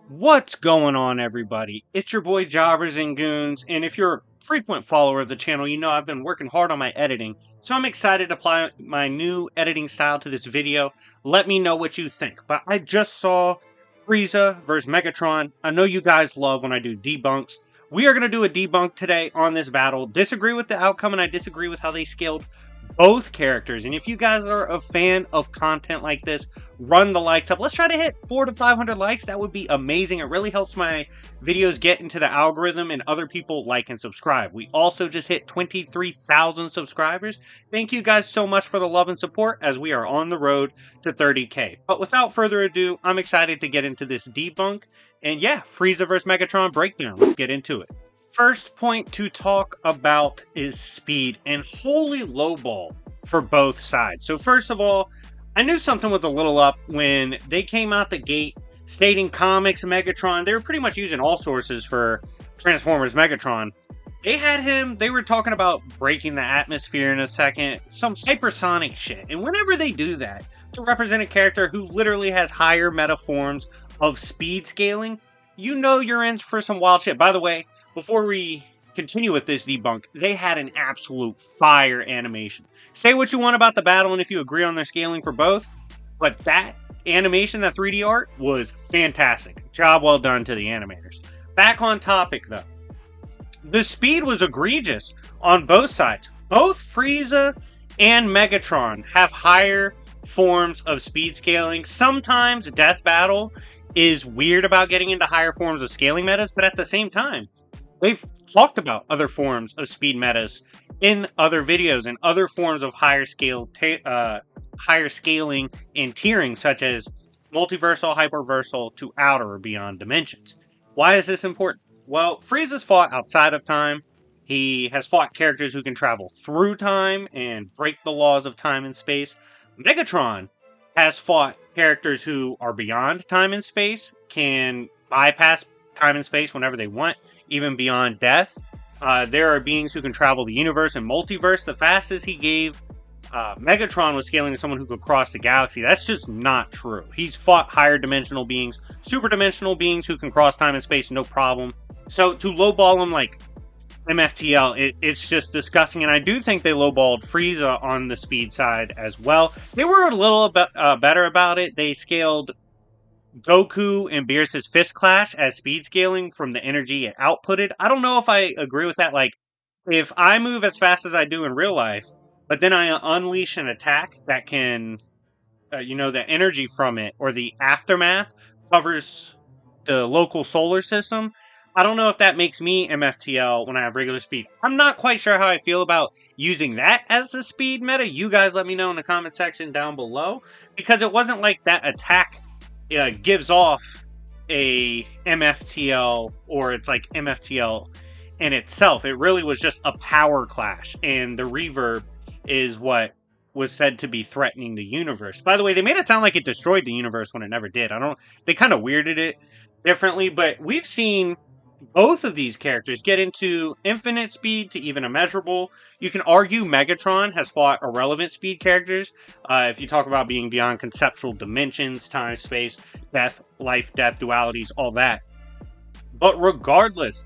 What's going on, everybody? It's your boy Jobbers and Goons, and if you're a frequent follower of the channel, you know I've been working hard on my editing, so I'm excited to apply my new editing style to this video. Let me know what you think. But I just saw Frieza versus Megatron. I know you guys love when I do debunks. We are going to do a debunk today on this battle. Disagree with the outcome, and I disagree with how they scaled both characters. And if you guys are a fan of content like this, run the likes up. Let's try to hit 400 to 500 likes. That would be amazing. It really helps my videos get into the algorithm and other people like and subscribe. We also just hit 23,000 subscribers. Thank you guys so much for the love and support as we are on the road to 30K. But without further ado, I'm excited to get into this debunk. And yeah, Frieza vs. Megatron breakdown. Let's get into it. First point to talk about is speed, and holy lowball for both sides. So first of all, I knew something was a little up when they came out the gate stating comics Megatron. They were pretty much using all sources for Transformers Megatron. They had him, they were talking about breaking the atmosphere in a second, some hypersonic shit. And whenever they do that to represent a character who literally has higher meta forms of speed scaling, you know you're in for some wild shit. By the way, before we continue with this debunk, they had an absolute fire animation. Say what you want about the battle and if you agree on their scaling for both, but that animation, that 3D art, was fantastic. Job well done to the animators. Back on topic, though. The speed was egregious on both sides. Both Frieza and Megatron have higher forms of speed scaling. Sometimes Death Battle is weird about getting into higher forms of scaling metas, but at the same time, they've talked about other forms of speed metas in other videos and other forms of higher scaling and tiering, such as multiversal, hyperversal, to outer or beyond dimensions. Why is this important? Well, Frieza's fought outside of time. He has fought characters who can travel through time and break the laws of time and space. Megatron has fought characters who are beyond time and space, can bypass time and space whenever they want, even beyond death. There are beings who can travel the universe and multiverse. The fastest he gave Megatron was scaling to someone who could cross the galaxy. That's just not true. He's fought higher dimensional beings, super dimensional beings who can cross time and space, no problem. So to lowball him like MFTL, it's just disgusting, and I do think they lowballed Frieza on the speed side as well. They were a little bit better about it. They scaled Goku and Beerus's Fist Clash as speed scaling from the energy it outputted. I don't know if I agree with that. Like, if I move as fast as I do in real life, but then I unleash an attack that can, the energy from it or the aftermath covers the local solar system, I don't know if that makes me MFTL when I have regular speed. I'm not quite sure how I feel about using that as the speed meta. You guys let me know in the comment section down below, because it wasn't like that attack gives off a MFTL, or it's like MFTL in itself. It really was just a power clash, and the reverb is what was said to be threatening the universe. By the way, they made it sound like it destroyed the universe when it never did. They kind of weirded it differently, but we've seen both of these characters get into infinite speed to even immeasurable. You can argue Megatron has fought irrelevant speed characters. If you talk about being beyond conceptual dimensions, time, space, death, life, death, dualities, all that. But regardless,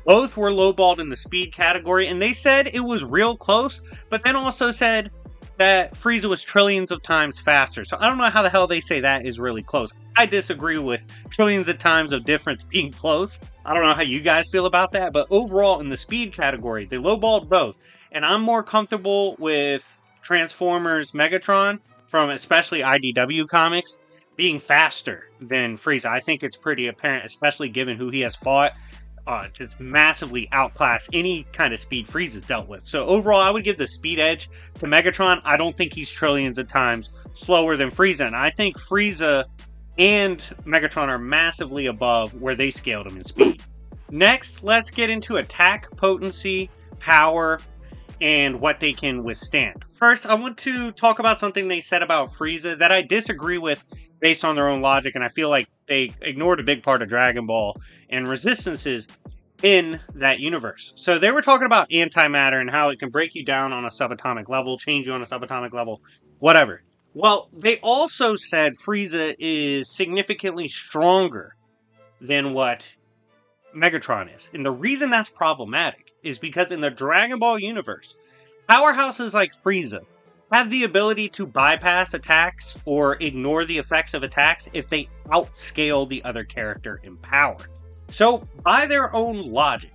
both were lowballed in the speed category, and they said it was real close, but then also said that Frieza was trillions of times faster. So I don't know how the hell they say that is really close. I disagree with trillions of times of difference being close. I don't know how you guys feel about that, but overall in the speed category, they lowballed both. And I'm more comfortable with Transformers Megatron from especially IDW comics being faster than Frieza. I think it's pretty apparent, especially given who he has fought. Just massively outclass any kind of speed Frieza's dealt with. So overall, I would give the speed edge to Megatron. I don't think he's trillions of times slower than Frieza, and I think Frieza and Megatron are massively above where they scaled him in speed. Next, let's get into attack, potency, power, and what they can withstand. First, I want to talk about something they said about Frieza that I disagree with based on their own logic, and I feel like they ignored a big part of Dragon Ball and resistances in that universe. So they were talking about antimatter and how it can break you down on a subatomic level, change you on a subatomic level, whatever. Well, they also said Frieza is significantly stronger than what Megatron is. And the reason that's problematic is because in the Dragon Ball universe, powerhouses like Frieza have the ability to bypass attacks or ignore the effects of attacks if they outscale the other character in power. So, by their own logic,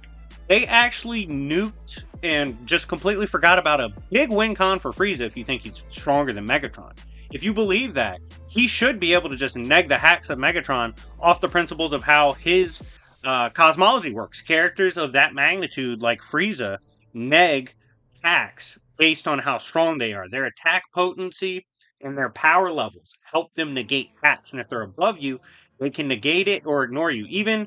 they actually nuked and just completely forgot about a big win con for Frieza if you think he's stronger than Megatron. If you believe that, he should be able to just neg the hacks of Megatron off the principles of how his cosmology works. Characters of that magnitude, like Frieza, neg hacks based on how strong they are. Their attack potency and their power levels help them negate hacks. And if they're above you, they can negate it or ignore you. Even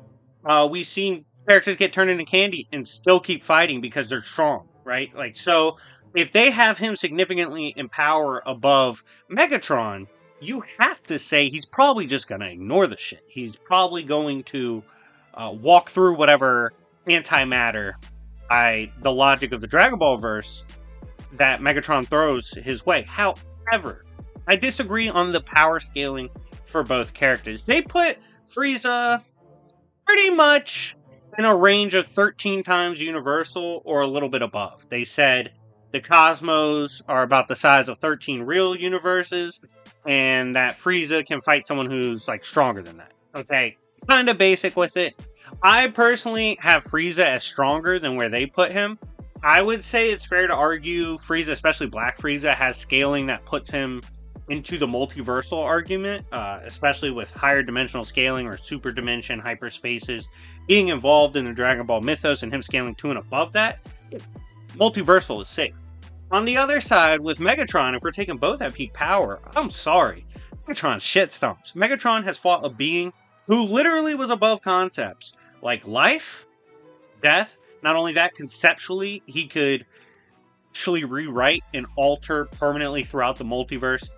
we've seen characters get turned into candy and still keep fighting because they're strong, right? Like, so if they have him significantly in power above Megatron, you have to say he's probably just going to ignore the shit. He's probably going to walk through whatever antimatter by the logic of the Dragon Ball verse that Megatron throws his way. However, I disagree on the power scaling for both characters. They put Frieza pretty much in a range of 13 times universal or a little bit above. They said the cosmos are about the size of 13 real universes, and that Frieza can fight someone who's like stronger than that. Okay, kind of basic with it. I personally have Frieza as stronger than where they put him. I would say it's fair to argue Frieza, especially Black Frieza, has scaling that puts him into the multiversal argument, especially with higher dimensional scaling or super dimension hyperspaces being involved in the Dragon Ball mythos and him scaling to and above that. Multiversal is safe. On the other side, with Megatron, if we're taking both at peak power, I'm sorry. Megatron shit stomps. Megatron has fought a being who literally was above concepts like life, death. Not only that, conceptually, he could actually rewrite and alter permanently throughout the multiverse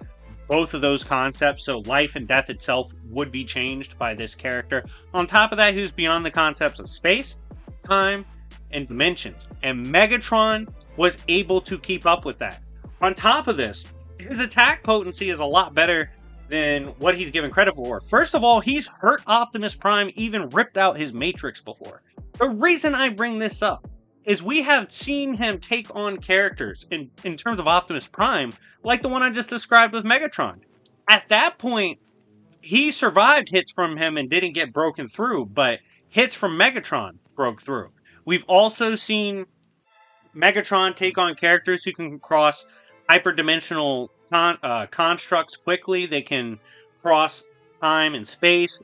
both of those concepts, so life and death itself would be changed by this character. On top of that, who's beyond the concepts of space, time, and dimensions. And Megatron was able to keep up with that. On top of this, his attack potency is a lot better than what he's given credit for. First of all, he's hurt Optimus Prime, even ripped out his Matrix before. The reason I bring this up is we have seen him take on characters in terms of Optimus Prime, like the one I just described with Megatron. At that point, he survived hits from him and didn't get broken through, but hits from Megatron broke through. We've also seen Megatron take on characters who can cross hyperdimensional constructs quickly. They can cross time and space,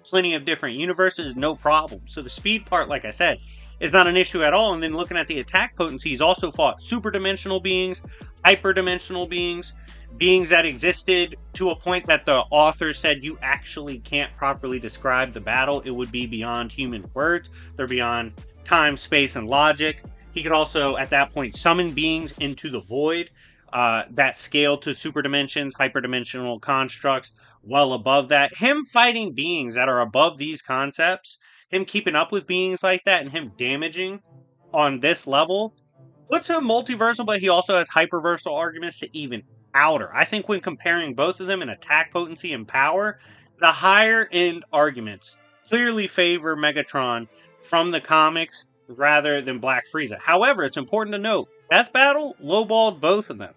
plenty of different universes, no problem. So the speed part, like I said, is not an issue at all. And then looking at the attack potency, he's also fought super dimensional beings, hyperdimensional beings, beings that existed to a point that the author said you actually can't properly describe the battle. It would be beyond human words. They're beyond time, space, and logic. He could also, at that point, summon beings into the void that scale to super dimensions, hyperdimensional constructs, well above that. Him fighting beings that are above these concepts, him keeping up with beings like that, and him damaging on this level puts him multiversal, but he also has hyperversal arguments to even outer. I think when comparing both of them in attack potency and power, the higher end arguments clearly favor Megatron from the comics rather than Black Frieza. However, it's important to note, Death Battle lowballed both of them.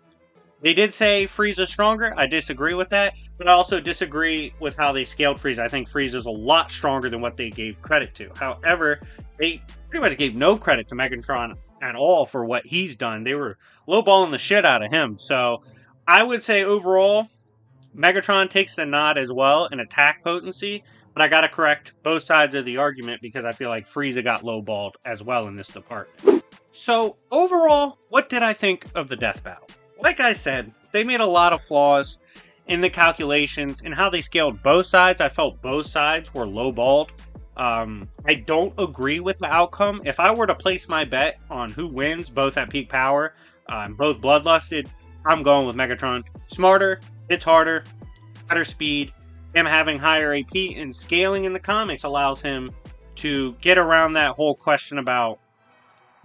They did say Frieza's stronger. I disagree with that, but I also disagree with how they scaled Frieza. I think Frieza's a lot stronger than what they gave credit to. However, they pretty much gave no credit to Megatron at all for what he's done. They were lowballing the shit out of him. So I would say overall, Megatron takes the nod as well in attack potency, but I gotta correct both sides of the argument because I feel like Frieza got lowballed as well in this department. So overall, what did I think of the Death Battle? Like I said, they made a lot of flaws in the calculations and how they scaled both sides. I felt both sides were lowballed. I don't agree with the outcome. If I were to place my bet on who wins, both at peak power, both bloodlusted, I'm going with Megatron. Smarter, hits harder, better speed. Him having higher AP and scaling in the comics allows him to get around that whole question about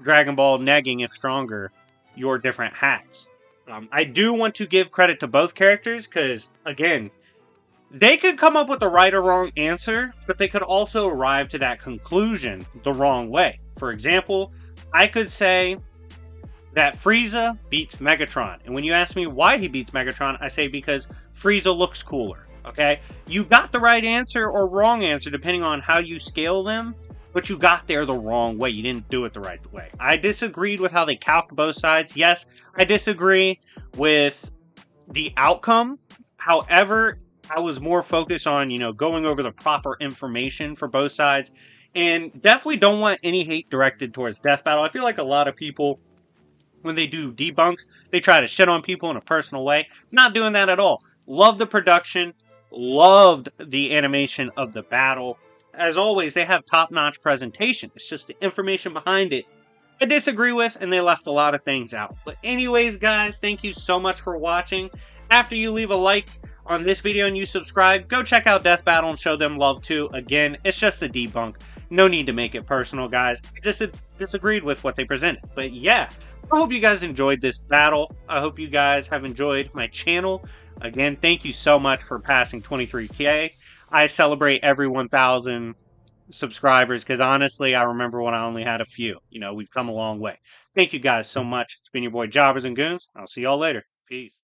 Dragon Ball negging, if stronger, your different hacks. I do want to give credit to both characters because, again, They could come up with the right or wrong answer, but they could also arrive to that conclusion the wrong way. For example, I could say that Frieza beats Megatron. And when you ask me why he beats Megatron, I say because Frieza looks cooler. Okay? You got the right answer or wrong answer depending on how you scale them, but you got there the wrong way. You didn't do it the right way. I disagreed with how they calced both sides. Yes, I disagree with the outcome. However, I was more focused on, going over the proper information for both sides. And definitely don't want any hate directed towards Death Battle. I feel like a lot of people, when they do debunks, they try to shit on people in a personal way. Not doing that at all. Love the production. Loved the animation of the battle. As always, they have top-notch presentation. It's just the information behind it I disagree with, and they left a lot of things out. But anyways, guys, thank you so much for watching. After you leave a like on this video and you subscribe, go check out Death Battle and show them love too. Again, it's just a debunk. No need to make it personal, guys. I just disagreed with what they presented. But yeah, I hope you guys enjoyed this battle. I hope you guys have enjoyed my channel. Again, thank you so much for passing 23K. I celebrate every 1,000 subscribers because honestly, I remember when I only had a few. We've come a long way. Thank you guys so much. It's been your boy Jobbers and Goons. I'll see y'all later. Peace.